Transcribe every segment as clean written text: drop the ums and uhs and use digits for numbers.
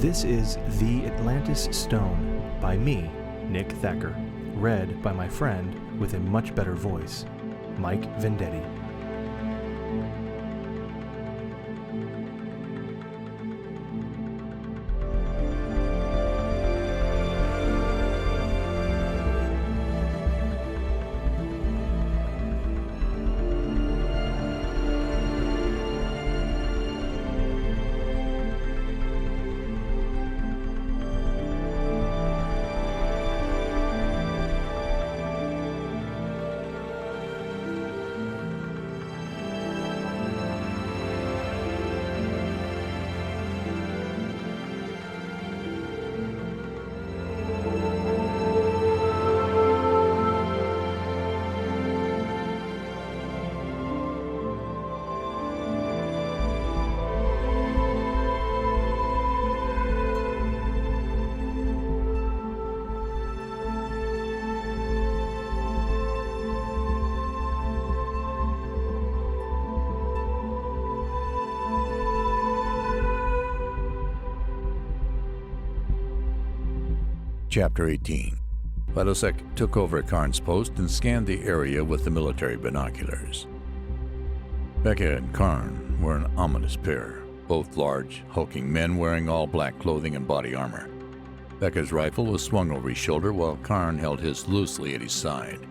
This is The Atlantis Stone by me, Nick Thacker, read by my friend with a much better voice, Mike Vendetti. Chapter 18. Volskaya took over Karn's post and scanned the area with the military binoculars. Becca and Karn were an ominous pair, both large, hulking men wearing all black clothing and body armor. Becca's rifle was swung over his shoulder while Karn held his loosely at his side.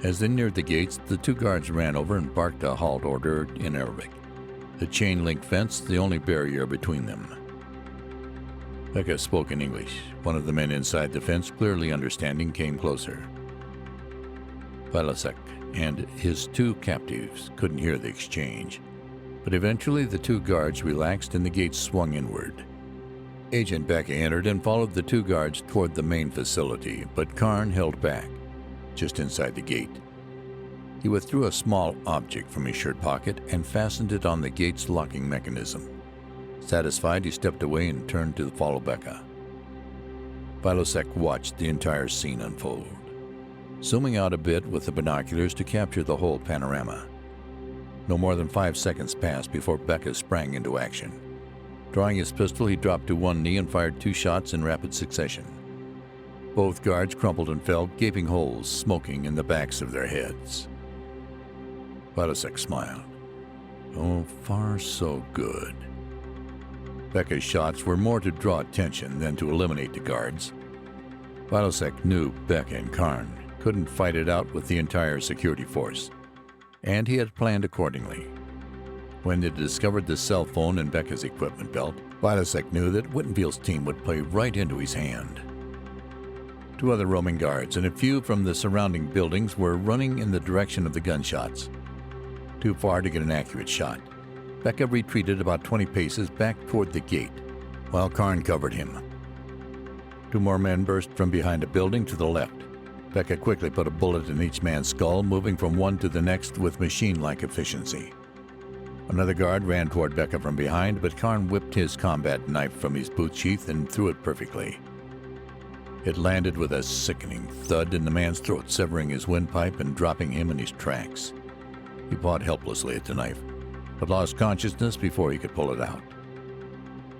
As they neared the gates, the two guards ran over and barked a halt order in Arabic, the chain-link fence the only barrier between them. Becca spoke in English. One of the men inside the fence, clearly understanding, came closer. Volskaya and his two captives couldn't hear the exchange, but eventually the two guards relaxed and the gates swung inward. Agent Becca entered and followed the two guards toward the main facility, but Karn held back, just inside the gate. He withdrew a small object from his shirt pocket and fastened it on the gate's locking mechanism. Satisfied, he stepped away and turned to follow Becca. Volskaya watched the entire scene unfold, zooming out a bit with the binoculars to capture the whole panorama. No more than 5 seconds passed before Becca sprang into action. Drawing his pistol, he dropped to one knee and fired 2 shots in rapid succession. Both guards crumpled and fell, gaping holes smoking in the backs of their heads. Volskaya smiled. So far, so good. Becca's shots were more to draw attention than to eliminate the guards. Volskaya knew Becca and Karn couldn't fight it out with the entire security force, and he had planned accordingly. When they discovered the cell phone in Becca's equipment belt, Volskaya knew that Wittenfield's team would play right into his hand. 2 other roaming guards and a few from the surrounding buildings were running in the direction of the gunshots. Too far to get an accurate shot, Becca retreated about 20 paces back toward the gate, while Karn covered him. 2 more men burst from behind a building to the left. Becca quickly put a bullet in each man's skull, moving from one to the next with machine-like efficiency. Another guard ran toward Becca from behind, but Karn whipped his combat knife from his boot sheath and threw it perfectly. It landed with a sickening thud in the man's throat, severing his windpipe and dropping him in his tracks. He pawed helplessly at the knife, but lost consciousness before he could pull it out.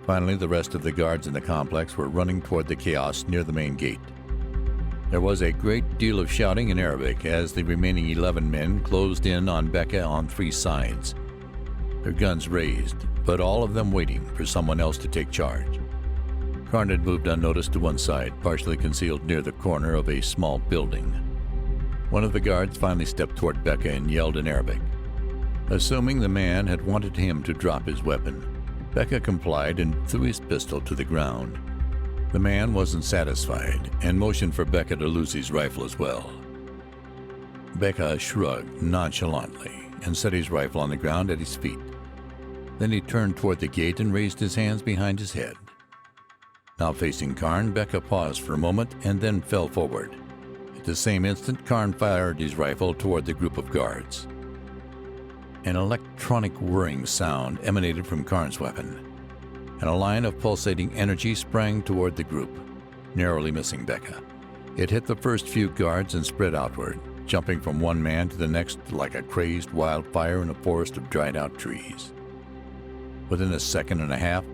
Finally, the rest of the guards in the complex were running toward the chaos near the main gate. There was a great deal of shouting in Arabic as the remaining 11 men closed in on Becca on 3 sides, their guns raised, but all of them waiting for someone else to take charge. Karn had moved unnoticed to one side, partially concealed near the corner of a small building. One of the guards finally stepped toward Becca and yelled in Arabic. Assuming the man had wanted him to drop his weapon, Becca complied and threw his pistol to the ground. The man wasn't satisfied and motioned for Becca to loose his rifle as well. Becca shrugged nonchalantly and set his rifle on the ground at his feet. Then he turned toward the gate and raised his hands behind his head. Now facing Karn, Becca paused for a moment and then fell forward. At the same instant, Karn fired his rifle toward the group of guards. An electronic whirring sound emanated from Karn's weapon, and a line of pulsating energy sprang toward the group, narrowly missing Becca. It hit the first few guards and spread outward, jumping from one man to the next like a crazed wildfire in a forest of dried-out trees. Within a second and a half,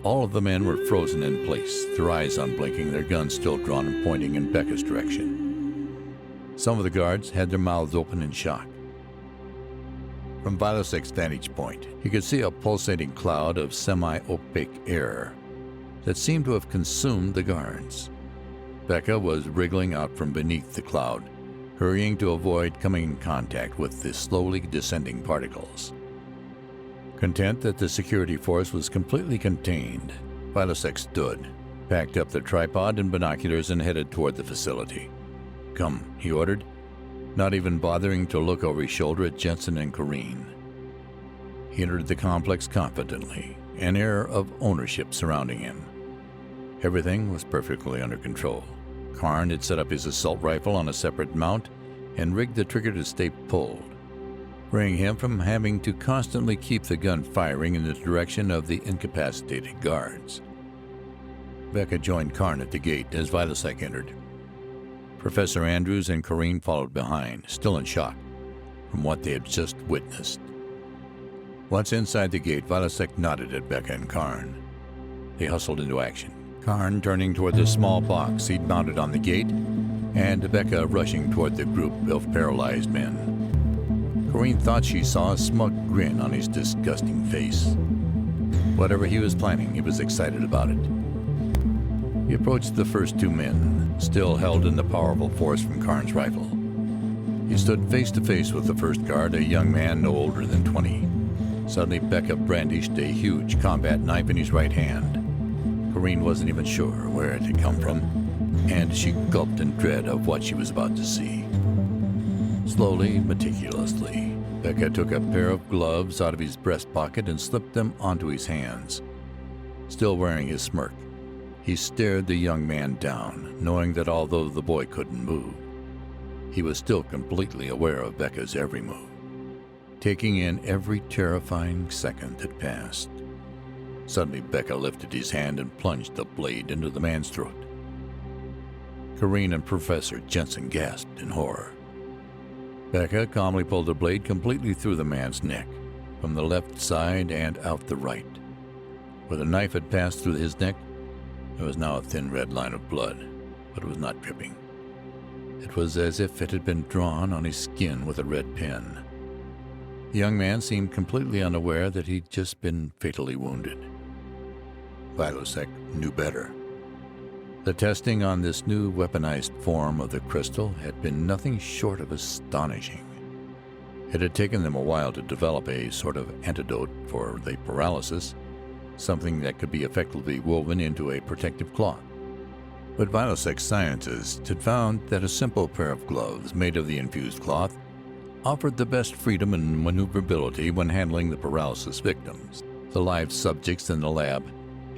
All of the men were frozen in place, their eyes unblinking, their guns still drawn and pointing in Becca's direction. Some of the guards had their mouths open in shock. From Vilosek's vantage point, he could see a pulsating cloud of semi-opaque air that seemed to have consumed the guards. Becca was wriggling out from beneath the cloud, hurrying to avoid coming in contact with the slowly descending particles. Content that the security force was completely contained, Vilosek stood, packed up the tripod and binoculars, and headed toward the facility. "Come," he ordered, not even bothering to look over his shoulder at Jensen and Corrine. He entered the complex confidently, an air of ownership surrounding him. Everything was perfectly under control. Karn had set up his assault rifle on a separate mount and rigged the trigger to stay pulled, freeing him from having to constantly keep the gun firing in the direction of the incapacitated guards. Becca joined Karn at the gate as Vilosek entered. Professor Andrews and Corrine followed behind, still in shock from what they had just witnessed. Once inside the gate, Vilosek nodded at Becca and Karn. They hustled into action, Karn turning toward the small box he'd mounted on the gate, and Becca rushing toward the group of paralyzed men. Corrine thought she saw a smug grin on his disgusting face. Whatever he was planning, he was excited about it. He approached the first two men, still held in the powerful force from Karn's rifle. He stood face to face with the first guard, a young man no older than 20. Suddenly, Becca brandished a huge combat knife in his right hand. Corrine wasn't even sure where it had come from, and she gulped in dread of what she was about to see. Slowly, meticulously, Becca took a pair of gloves out of his breast pocket and slipped them onto his hands. Still wearing his smirk, he stared the young man down, knowing that although the boy couldn't move, he was still completely aware of Becca's every move, taking in every terrifying second that passed. Suddenly, Becca lifted his hand and plunged the blade into the man's throat. Corrine and Professor Jensen gasped in horror. Becca calmly pulled the blade completely through the man's neck, from the left side and out the right. Where the knife had passed through his neck, there was now a thin red line of blood, but it was not dripping. It was as if it had been drawn on his skin with a red pen. The young man seemed completely unaware that he'd just been fatally wounded. Vilosek knew better. The testing on this new weaponized form of the crystal had been nothing short of astonishing. It had taken them a while to develop a sort of antidote for the paralysis, something that could be effectively woven into a protective cloth. But Vilosek's scientists had found that a simple pair of gloves made of the infused cloth offered the best freedom and maneuverability when handling the paralysis victims. The live subjects in the lab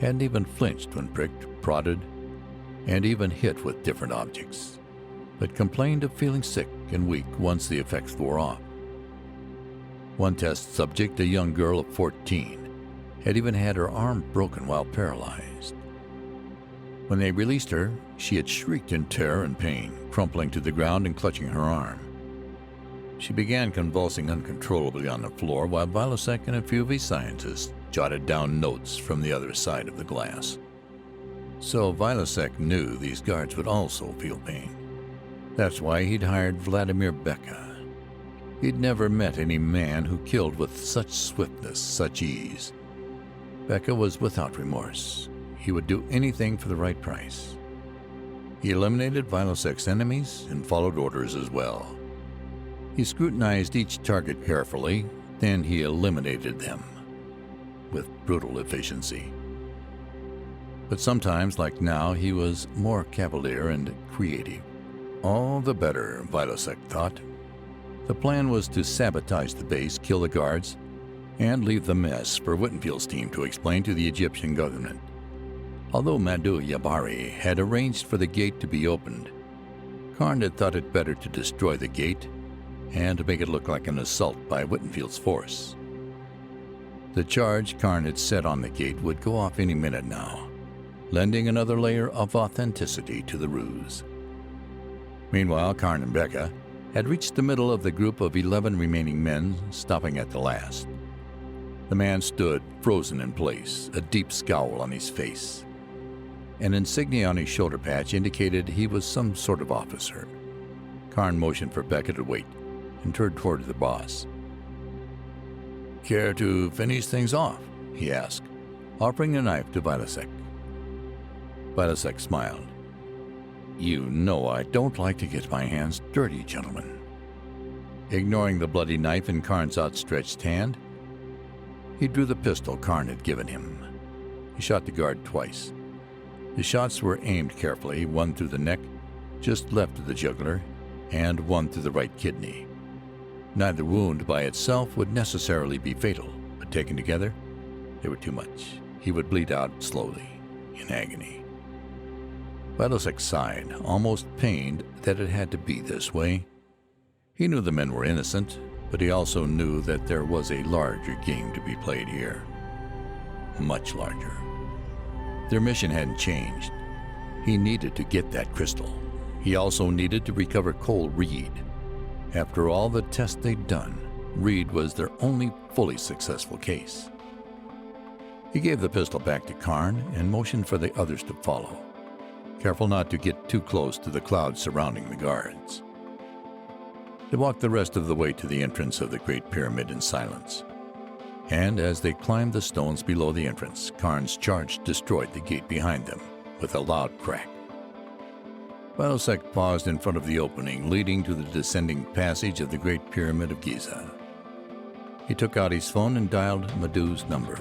hadn't even flinched when pricked, prodded, and even hit with different objects, but complained of feeling sick and weak once the effects wore off. One test subject, a young girl of 14, had even had her arm broken while paralyzed. When they released her, she had shrieked in terror and pain, crumpling to the ground and clutching her arm. She began convulsing uncontrollably on the floor while Vilosek and a few of his scientists jotted down notes from the other side of the glass. So Vilosek knew these guards would also feel pain. That's why he'd hired Vladimir Becca. He'd never met any man who killed with such swiftness, such ease. Becca was without remorse. He would do anything for the right price. He eliminated Vilosek's enemies and followed orders as well. He scrutinized each target carefully, then he eliminated them with brutal efficiency. But sometimes, like now, he was more cavalier and creative. All the better, Vilosek thought. The plan was to sabotage the base, kill the guards, and leave the mess for Wittenfield's team to explain to the Egyptian government. Although Madhu Yabari had arranged for the gate to be opened, Karn had thought it better to destroy the gate and to make it look like an assault by Wittenfield's force. The charge Karn had set on the gate would go off any minute now, lending another layer of authenticity to the ruse. Meanwhile, Karn and Becca had reached the middle of the group of 11 remaining men, stopping at the last. The man stood frozen in place, a deep scowl on his face. An insignia on his shoulder patch indicated he was some sort of officer. Karn motioned for Becca to wait and turned toward the boss. "Care to finish things off?" he asked, offering a knife to Vilasek. Vilasek smiled. "You know I don't like to get my hands dirty, gentlemen." Ignoring the bloody knife in Karn's outstretched hand, he drew the pistol Karn had given him. He shot the guard twice. The shots were aimed carefully, one through the neck, just left of the jugular, and one through the right kidney. Neither wound by itself would necessarily be fatal, but taken together, they were too much. He would bleed out slowly, in agony. Vilasek sighed, almost pained that it had to be this way. He knew the men were innocent, but he also knew that there was a larger game to be played here. Much larger. Their mission hadn't changed. He needed to get that crystal. He also needed to recover Cole Reed. After all the tests they'd done, Reed was their only fully successful case. He gave the pistol back to Karn and motioned for the others to follow, careful not to get too close to the clouds surrounding the guards. They walked the rest of the way to the entrance of the Great Pyramid in silence. And as they climbed the stones below the entrance, Karn's charge destroyed the gate behind them with a loud crack. Vilasek paused in front of the opening leading to the descending passage of the Great Pyramid of Giza. He took out his phone and dialed Madhu's number,